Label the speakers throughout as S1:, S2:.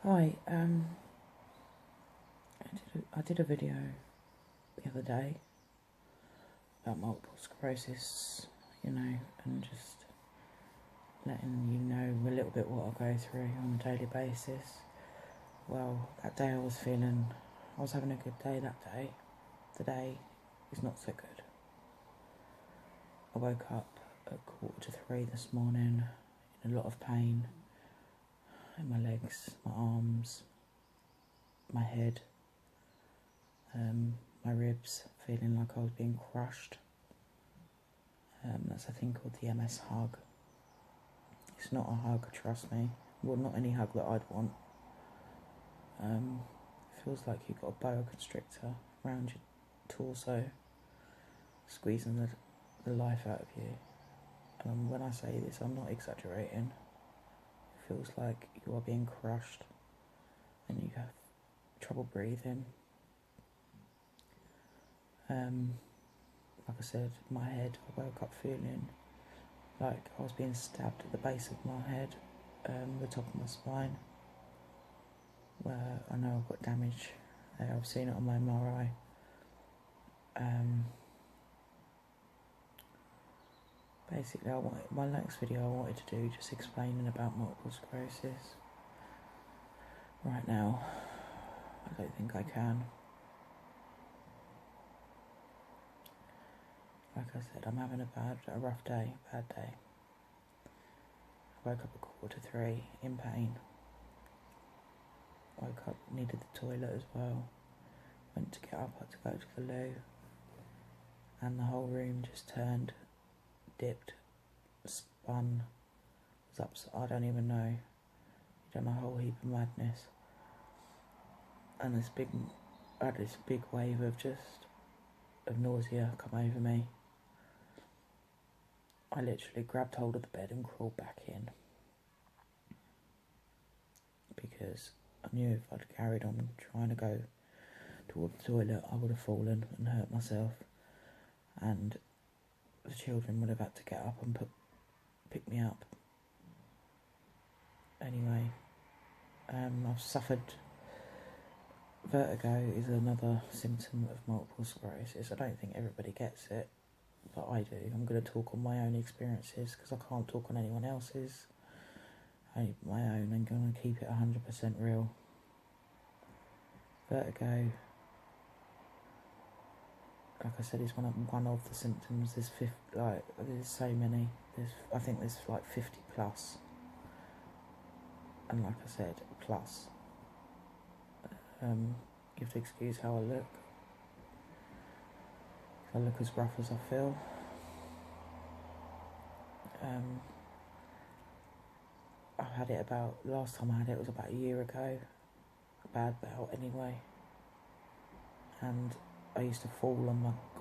S1: Hi, I did a video the other day about multiple sclerosis, and just letting you know a little bit what I go through on a daily basis. Well, that day I was having a good day that day. Today is not so good. I woke up at 2:45 this morning in a lot of pain in my legs, my arms, my head, my ribs, feeling like I was being crushed. That's a thing called the MS hug. It's not a hug, trust me. Well, not any hug that I'd want. It feels like you've got a boa constrictor around your torso, squeezing the life out of you. When I say this, I'm not exaggerating. It feels like you are being crushed and you have trouble breathing. Like I said, my head, I woke up feeling like I was being stabbed at the base of my head, the top of my spine, where I know I've got damage there. I've seen it on my MRI. Basically, my next video I wanted to do just explaining about multiple sclerosis. Right now, I don't think I can. Like I said, I'm having a rough day, bad day. I woke up at 2:45 in pain. Woke up, needed the toilet as well. Went to get up, had to go to the loo. And the whole room just turned, dipped, spun, was upside, I don't even know. Done a whole heap of madness. And I had this big wave of nausea come over me. I literally grabbed hold of the bed and crawled back in, because I knew if I'd carried on trying to go toward the toilet, I would have fallen and hurt myself, and the children would have had to get up and pick me up. Anyway, I've suffered. Vertigo is another symptom of multiple sclerosis. I don't think everybody gets it, but I do. I'm going to talk on my own experiences because I can't talk on anyone else's. Only my own. I'm going to keep it 100% real. Vertigo, like I said, is one of the symptoms. There's so many. I think there's like 50 plus. And like I said, plus. You have to excuse how I look. I look as rough as I feel. Last time I had it was about a year ago. A bad bout anyway. And I used to fall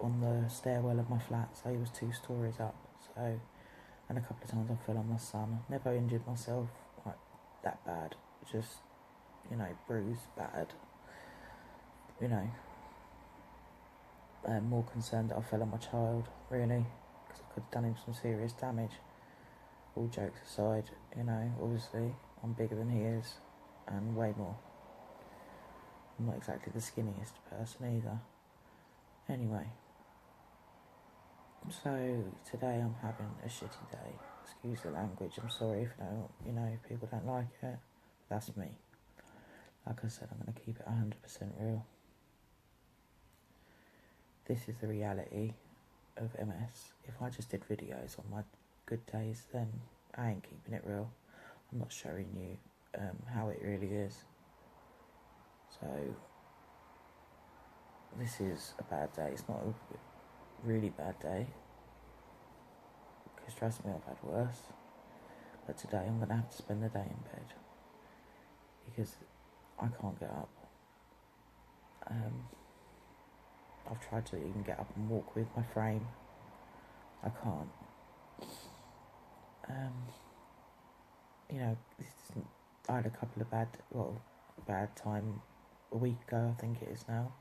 S1: on the stairwell of my flat, so it was 2 stories up. And a couple of times I fell on my son. Never injured myself like that bad. Just, bruised, battered. More concerned that I fell on my child, really, because I could have done him some serious damage. All jokes aside, obviously I'm bigger than he is, and way more. I'm not exactly the skinniest person either. Anyway, so today I'm having a shitty day. Excuse the language, I'm sorry if people don't like it. That's me. Like I said, I'm going to keep it 100% real. This is the reality of MS. If I just did videos on my good days, then I ain't keeping it real. I'm not showing you how it really is. So this is a bad day. It's not a really bad day, because trust me, I've had worse. But today I'm going to have to spend the day in bed because I can't get up. I've tried to even get up and walk with my frame. I can't. I had a couple of bad time a week ago, I think it is now.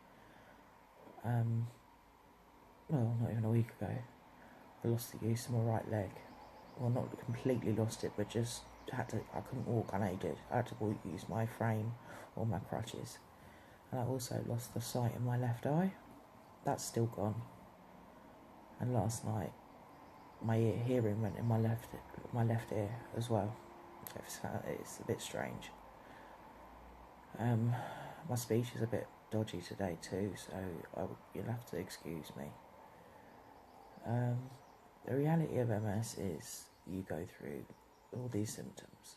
S1: Not even a week ago. I lost the use of my right leg. Well, not completely lost it, but just I couldn't walk unaided. I had to use my frame or my crutches. And I also lost the sight in my left eye. That's still gone. And last night, my hearing went in my left ear as well. It's a bit strange. My speech is a bit dodgy today too, so you'll have to excuse me. The reality of MS is you go through all these symptoms,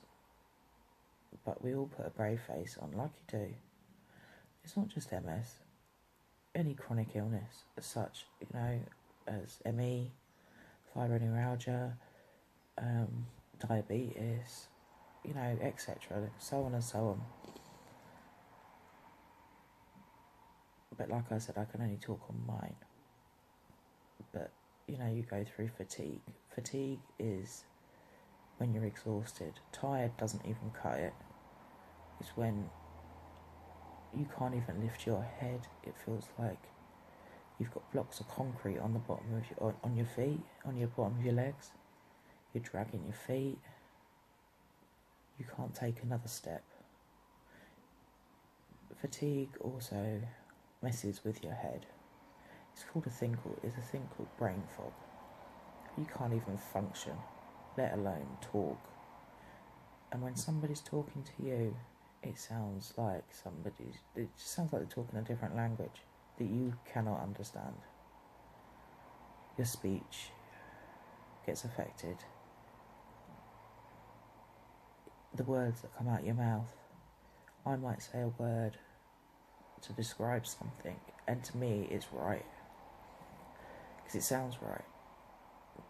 S1: but we all put a brave face on like you do. It's not just MS, any chronic illness as such, as ME, fibromyalgia, diabetes, etc., so on and so on. But like I said, I can only talk on mine. But, you go through fatigue. Fatigue is when you're exhausted. Tired doesn't even cut it. It's when you can't even lift your head. It feels like you've got blocks of concrete on the bottom of on your feet, on your bottom of your legs. You're dragging your feet. You can't take another step. Fatigue also messes with your head. It's a thing called brain fog. You can't even function, let alone talk. And when somebody's talking to you, it sounds like they're talking a different language that you cannot understand. Your speech gets affected. The words that come out your mouth. I might say a word to describe something, and to me it's right, because it sounds right.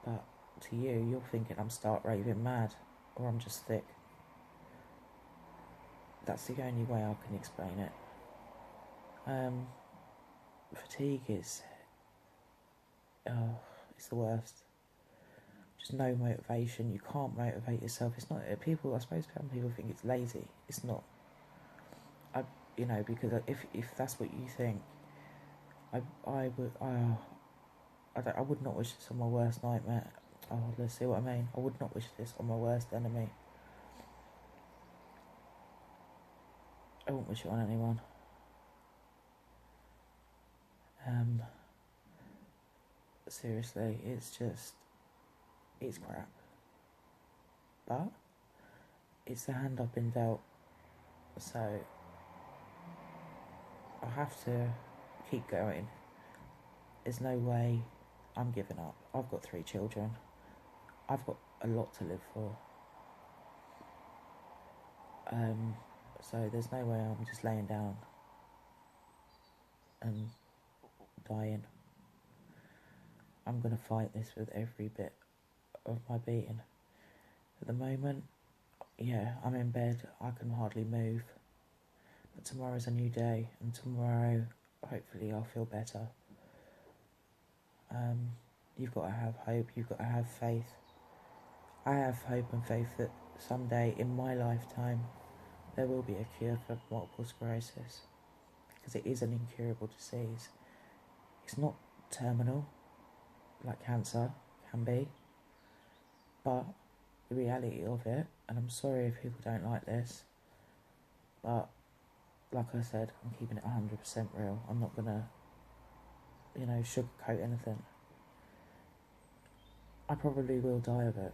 S1: But to you, you're thinking I'm stark raving mad, or I'm just thick. That's the only way I can explain it. Fatigue is, it's the worst. Just no motivation. You can't motivate yourself. It's not people. I suppose some people think it's lazy. It's not. Because if that's what you think, I would not wish this on my worst nightmare. Oh, let's see what I mean. I would not wish this on my worst enemy. I wouldn't wish it on anyone. Seriously, it's crap. But it's the hand I've been dealt. So I have to keep going. There's no way I'm giving up. I've got 3 children. I've got a lot to live for. So there's no way I'm just laying down and dying. I'm going to fight this with every bit of my being. At the moment, I'm in bed. I can hardly move. But tomorrow's a new day, and tomorrow, hopefully, I'll feel better. You've got to have hope. You've got to have faith. I have hope and faith that someday in my lifetime there will be a cure for multiple sclerosis, because it is an incurable disease. It's not terminal like cancer can be, but the reality of it, and I'm sorry if people don't like this, but like I said, I'm keeping it 100% real. I'm not gonna sugarcoat anything. I probably will die of it.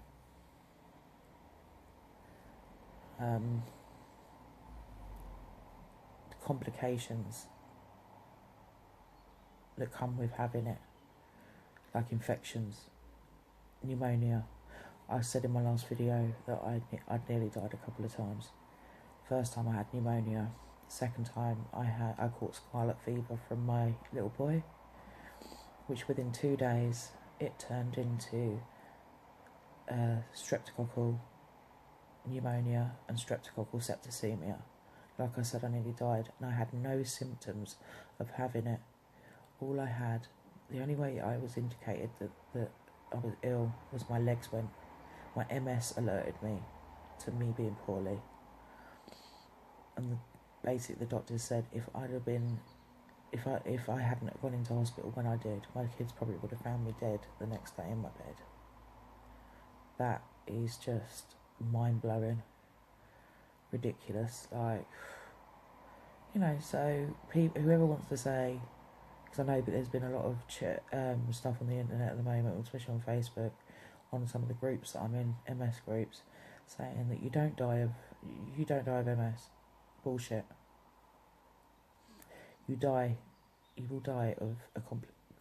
S1: The complications that come with having it, like infections, pneumonia. I said in my last video that I'd nearly died a couple of times. First time I had pneumonia. Second time I caught scarlet fever from my little boy, which within 2 days it turned into streptococcal pneumonia and streptococcal septicemia. Like I said, I nearly died, and I had no symptoms of having it. All I had, the only way I was indicated that I was ill was my legs went. My MS alerted me to me being poorly, and basically the doctor said if I hadn't gone into hospital when I did, my kids probably would have found me dead the next day in my bed. That is just mind-blowing, ridiculous, like, you know. So whoever wants to say, because I know that there's been a lot of stuff on the internet at the moment, especially on Facebook, on some of the groups that I'm in, MS groups, saying that you don't die of MS. Bullshit. You will die of a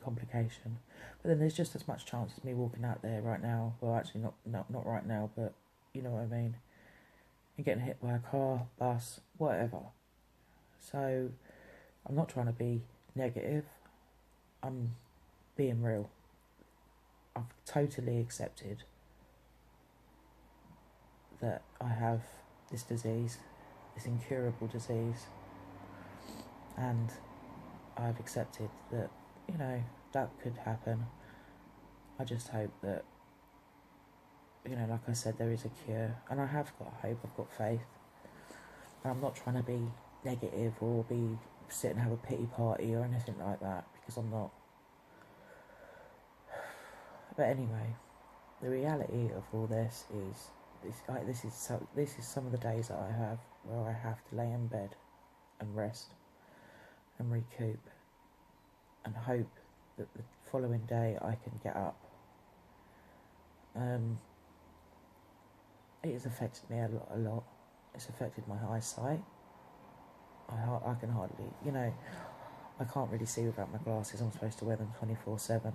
S1: complication. But then there's just as much chance as me walking out there right now. Well, actually not right now, but you know what I mean. And getting hit by a car, bus, whatever. So I'm not trying to be negative. I'm being real. I've totally accepted that I have this disease, this incurable disease, and I've accepted that, you know, that could happen. I just hope that, you know, like I said, there is a cure, and I have got hope, I've got faith. And I'm not trying to be negative or sit and have a pity party or anything like that, because I'm not. But anyway, the reality of all this is this is some of the days that I have where I have to lay in bed and rest and recoup and hope that the following day I can get up. It has affected me a lot. It's affected my eyesight. I can hardly, you know, I can't really see without my glasses. I'm supposed to wear them 24/7.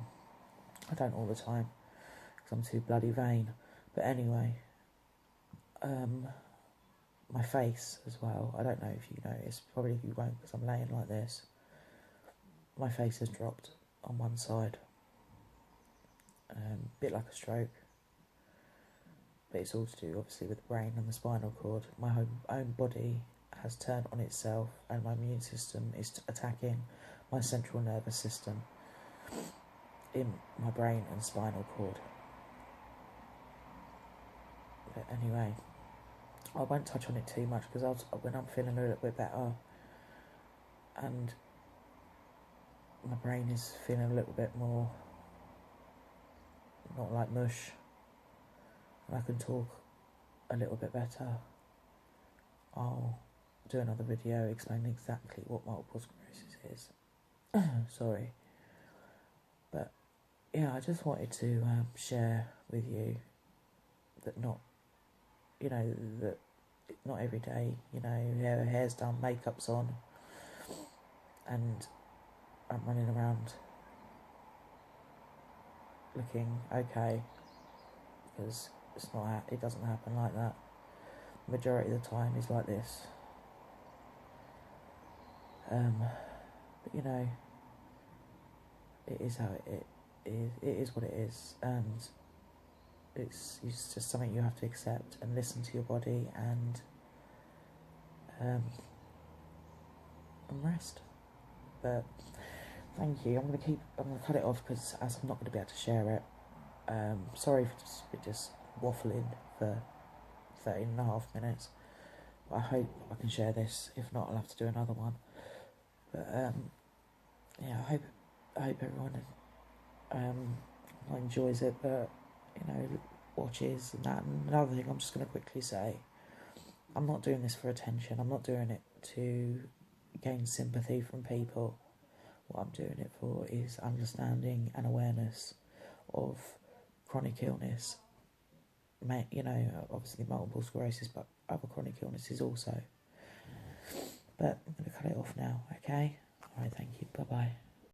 S1: I don't all the time because I'm too bloody vain. But anyway, my face as well. I don't know if you notice. Probably you won't, because I'm laying like this. My face has dropped on one side. A bit like a stroke. But it's all to do, obviously, with the brain and the spinal cord. My own body has turned on itself, and my immune system is attacking my central nervous system in my brain and spinal cord. But anyway, I won't touch on it too much, because when I'm feeling a little bit better and my brain is feeling a little bit more not like mush, and I can talk a little bit better, I'll do another video explaining exactly what multiple sclerosis is. Sorry. But yeah, I just wanted to share with you that not every day, you know, hair's done, makeup's on, and I'm running around looking okay, because it doesn't happen like that. The majority of the time is like this. But you know, it is how it is. It is what it is, and it's just something you have to accept and listen to your body and rest. But thank you. I'm gonna cut it off, because as I'm not going to be able to share it. Sorry for just waffling for 13.5 minutes. But I hope I can share this. If not, I'll have to do another one. But yeah, I hope everyone not enjoys it, but you know, watches and that. And another thing, I'm just going to quickly say, I'm not doing this for attention. I'm not doing it to gain sympathy from people. What I'm doing it for is understanding and awareness of chronic illness. You know, obviously multiple sclerosis, but other chronic illnesses also. But I'm going to cut it off now, okay? Alright, thank you. Bye-bye.